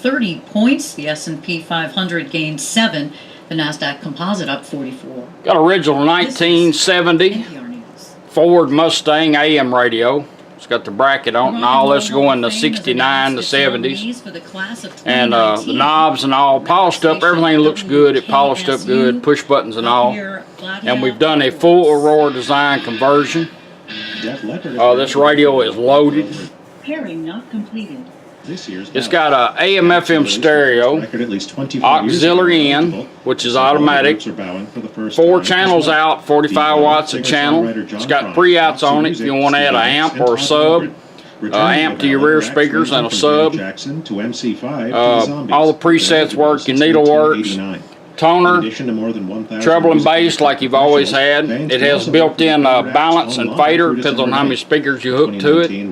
30 points. The S&P 500 gained 7. The NASDAQ Composite up 44. Got original 1970 Ford Mustang AM radio. It's got the bracket on it and all. This going to 69 to 70s. And the knobs and all polished up. Everything looks good. It polished up good. Push buttons and all. And we've done a full Aurora Design conversion. This radio is loaded. Pairing not completed. It's got a AM FM stereo, auxiliary in, which is automatic, 4 channels out, 45 watts a channel. It's got pre-outs on it if you want to add an amp or a sub, amp to your rear speakers and a sub. All the presets work, your needle works. Toner, treble and bass like you've always had. It has built-in balance and fader, depends on how many speakers you hook to it. I'm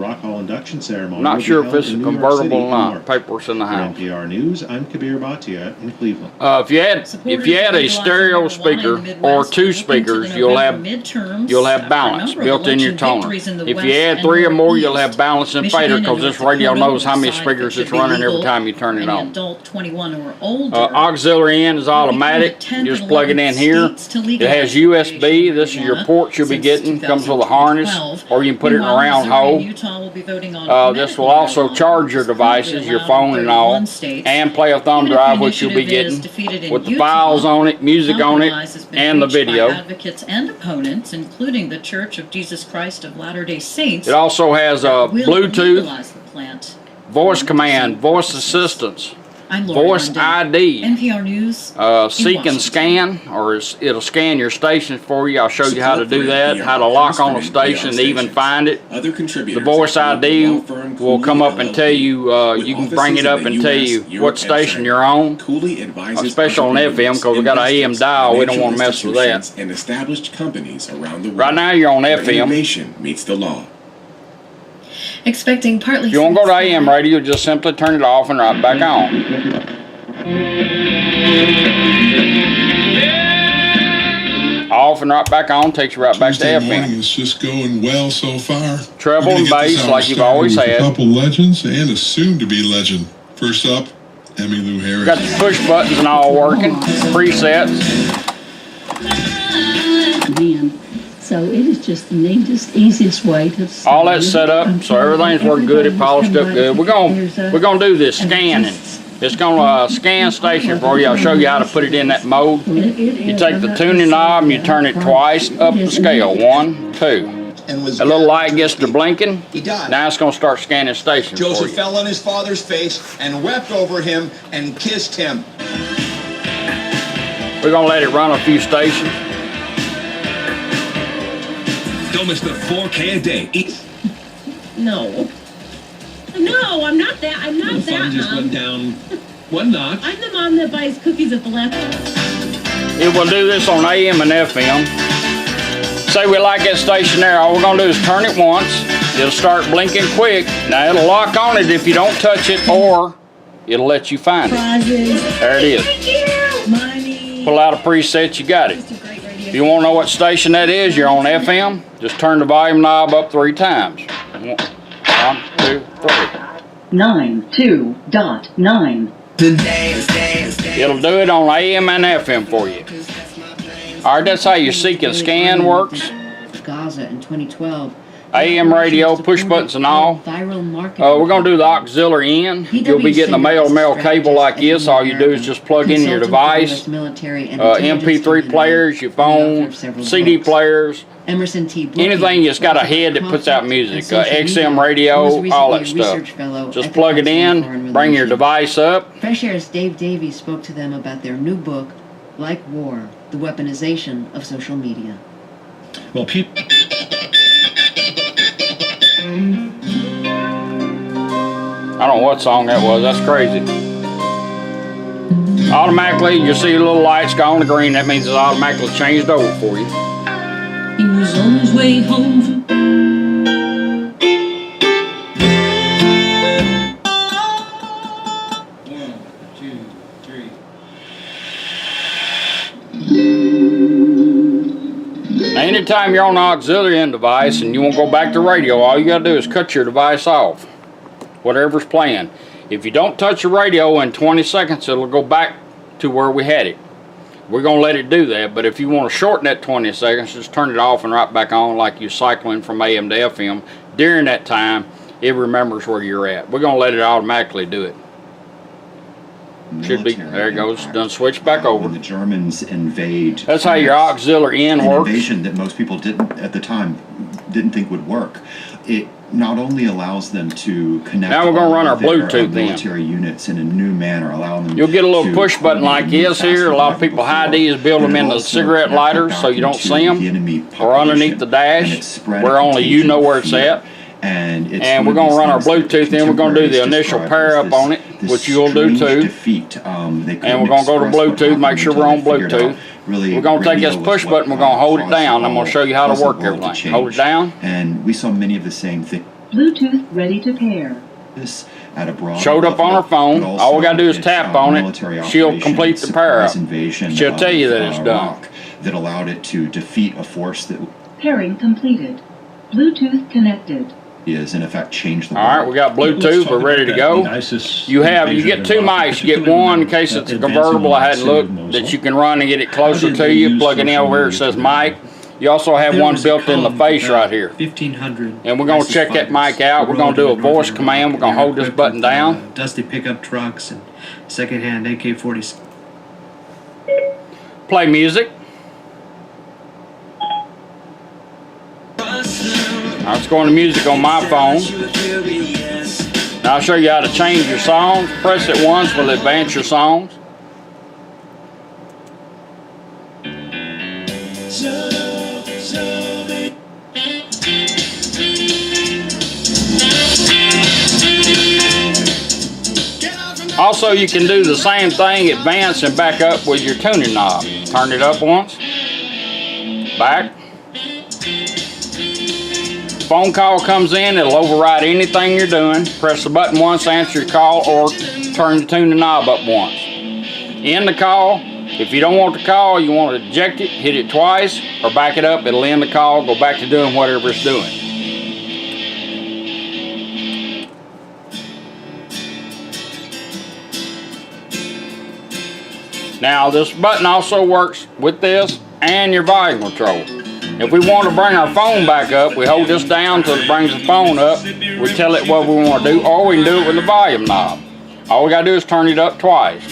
not sure if it's convertible or not. Paperwork's in the house. If you add a stereo speaker or 2 speakers, you'll have balance built in your toner. If you add 3 or more, you'll have balance and fader because this radio knows how many speakers it's running every time you turn it on. Auxiliary in is automatic. You just plug it in here. It has USB. This is your port you'll be getting. Comes with a harness, or you can put it in a round hole. This will also charge your devices, your phone and all, and play a thumb drive, which you'll be getting with the files on it, music on it, and the video. Advocates and opponents, including the Church of Jesus Christ of Latter-day Saints. It also has a Bluetooth, voice command, voice assistance, VoiceID, NPR News, seek and scan, or it'll scan your stations for you. I'll show you how to do that, how to lock on a station to even find it. The VoiceID will come up and tell you, you can bring it up and tell you what station you're on, especially on FM because we got an AM dial. We don't want to mess with that. Right now you're on FM. Meets the law. Expecting partly. If you want to go to AM radio, just simply turn it off and right back on. Off and right back on takes you right back to FM. It's just going well so far. Treble and bass like you've always had. A couple legends and a soon-to-be legend. First up, Emmylou Harris. Got the push buttons and all working. Presets. Man. So it is just the neatest, easiest way to. All that's set up, so everything's working good. It polished up good. We're gonna do this scanning. It's gonna scan station for you. I'll show you how to put it in that mode. You take the tuning knob and you turn it twice up the scale. 1, 2. A little light gets to blinking. Now it's gonna start scanning stations. Joseph fell on his father's face and wept over him and kissed him. We're gonna let it run a few stations. Don't miss the 4K a day. No, I'm not that. I'm not that. Fun just went down 1 notch. I'm the mom that buys cookies at the left. It will do this on AM and FM. Say we like that station there. All we're gonna do is turn it once. It'll start blinking quick. Now it'll lock on it if you don't touch it, or it'll let you find it. There it is. Thank you. Money. Pull out a preset, you got it. If you want to know what station that is, you're on FM, just turn the volume knob up 3 times. 1, 2, 3. 92.9. It'll do it on AM and FM for you. Alright, that's how your seek and scan works. Gaza in 2012. AM radio, push buttons and all. We're going to do the auxiliary in. You'll be getting a male cable like this. All you do is just plug in your device, MP3 players, your phone, CD players, anything that's got a head that puts out music, XM radio, all that stuff. Just plug it in, bring your device up. Fresh Air's Dave Davies spoke to them about their new book, Like War, the Weaponization of Social Media. Well, people. I don't know what song that was. That's crazy. Automatically, you see a little lights go on the green. That means it's automatically changed over for you. He was on his way home from. 1, 2, 3. Now, anytime you're on an auxiliary in device and you want to go back to radio, all you got to do is cut your device off, whatever's playing. If you don't touch the radio in 20 seconds, it'll go back to where we had it. We're going to let it do that, but if you want to shorten that 20 seconds, just turn it off and right back on like you're cycling from AM to FM. During that time, it remembers where you're at. We're going to let it automatically do it. Should be. There it goes. Done switch back over. When the Germans invade. That's how your auxiliary in works. An invasion that most people at the time didn't think would work. It not only allows them to connect. Now we're going to run our Bluetooth military units in a new manner, allowing them. You'll get a little push button like this here. A lot of people hide these, build them into cigarette lighters so you don't see them, or underneath the dash where only you know where it's at. And we're going to run our Bluetooth in. We're going to do the initial pair up on it, which you'll do too. And we're going to go to Bluetooth, make sure we're on Bluetooth. We're going to take this push button, we're going to hold it down. I'm going to show you how to work everything. Hold it down. And we saw many of the same things. Bluetooth ready to pair. Showed up on her phone. All we got to do is tap on it. She'll complete the pair up. She'll tell you that it's done. That allowed it to defeat a force that. Pairing completed. Bluetooth connected. Is in effect changed the world. All right, we got Bluetooth. We're ready to go. You get two mics. You get one in case it's a convertible. I hadn't looked that you can run and get it closer to you. Plug it in over here. It says mic. You also have one built in the face right here. 1500. And we're going to check that mic out. We're going to do a voice command. We're going to hold this button down. Dusty pickup trucks and secondhand AK-47. Play music. Let's go into music on my phone. Now I'll show you how to change your songs. Press it once will advance your songs. Also, you can do the same thing, advance and back up with your tuning knob. Turn it up once, back. Phone call comes in, it'll override anything you're doing. Press the button once, answer your call, or turn the tuning knob up once. End the call. If you don't want the call, you want to eject it, hit it twice, or back it up, it'll end the call, go back to doing whatever it's doing. Now this button also works with this and your volume control. If we want to bring our phone back up, we hold this down until it brings the phone up. We tell it what we want to do, or we can do it with the volume knob. All we got to do is turn it up twice.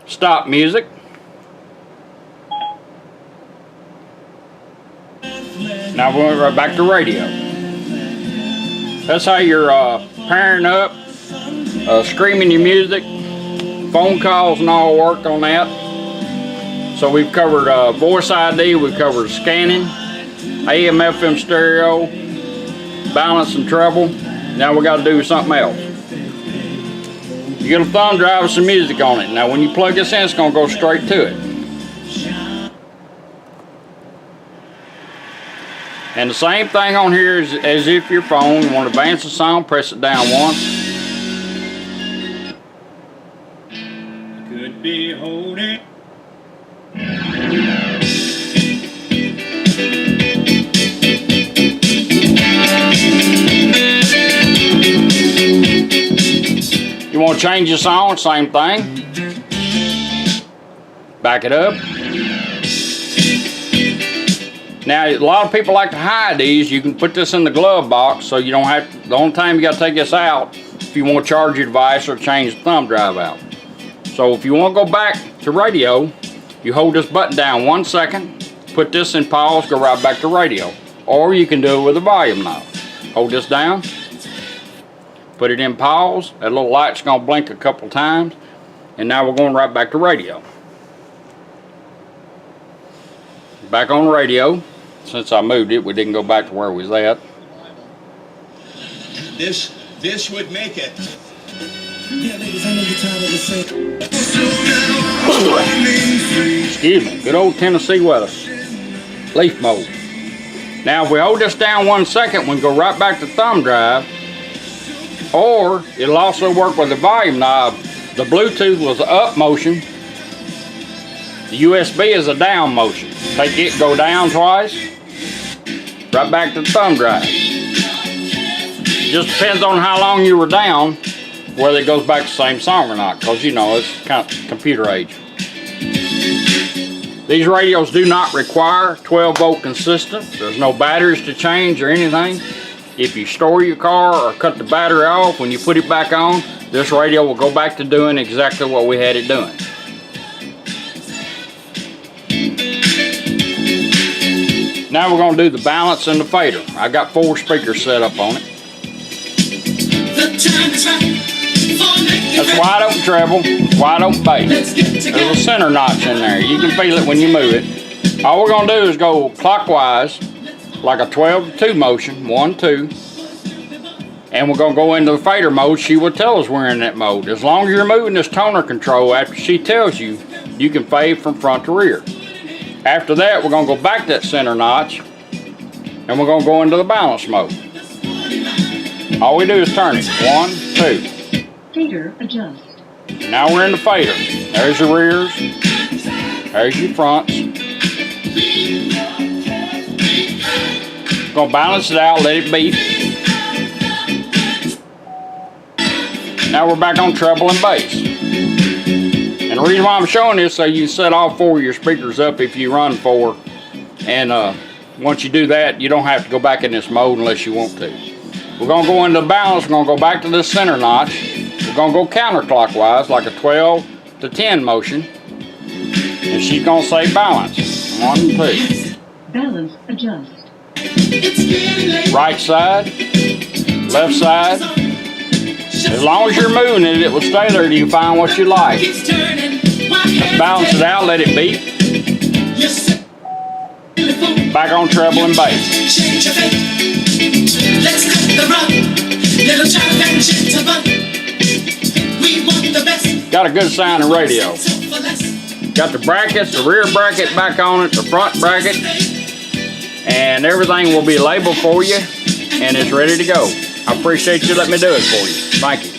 Stop music. Now we're going right back to radio. That's how you're pairing up, streaming your music, phone calls and all work on that. So we've covered VoiceID, we've covered scanning, AM, FM stereo, balance and treble. Now we got to do something else. You get a thumb drive with some music on it. Now when you plug this in, it's going to go straight to it. And the same thing on here is as if your phone, you want to advance the song, press it down once. Could be holding. You want to change your song, same thing. Back it up. Now, a lot of people like to hide these. You can put this in the glove box so you don't have to, the only time you got to take this out if you want to charge your device or change the thumb drive out. So if you want to go back to radio, you hold this button down 1 second, put this in pause, go right back to radio. Or you can do it with a volume knob. Hold this down, put it in pause. That little light's going to blink a couple times. And now we're going right back to radio. Back on radio. Since I moved it, we didn't go back to where we was at. This would make it. Excuse me, good old Tennessee weather. Leaf mold. Now if we hold this down 1 second, we can go right back to thumb drive. Or it'll also work with the volume knob. The Bluetooth was the up motion. The USB is a down motion. Take it, go down twice. Right back to the thumb drive. just depends on how long you were down, whether it goes back to the same song or not, because you know, it's kind of computer age. These radios do not require 12 volt consistent. There's no batteries to change or anything. If you store your car or cut the battery off, when you put it back on, this radio will go back to doing exactly what we had it doing. Now we're going to do the balance and the fader. I got 4 speakers set up on it. That's wide open treble, wide open bass. There's a center notch in there. You can feel it when you move it. All we're going to do is go clockwise, like a 12-2 motion, 1, 2. And we're going to go into the fader mode. She will tell us we're in that mode. As long as you're moving this toner control after she tells you, you can fade from front to rear. After that, we're going to go back that center notch, and we're going to go into the balance mode. All we do is turn it. 1, 2. Fader adjust. Now we're in the fader. There's your rears. There's your fronts. Gonna balance it out, let it beat. Now we're back on treble and bass. And the reason why I'm showing this so you can set all 4 of your speakers up if you run 4. And once you do that, you don't have to go back in this mode unless you want to. We're gonna go into balance. We're gonna go back to this center notch. We're gonna go counterclockwise like a 12-10 motion. And she's gonna say balance. 1, 2. Balance adjust. Right side, left side. As long as you're moving it, it will stay there till you find what you like. Let's balance it out, let it beat. Back on treble and bass. Got a good sounding radio. Got the brackets, the rear bracket back on it, the front bracket, and everything will be labeled for you, and it's ready to go. I appreciate you letting me do it for you. Thank you.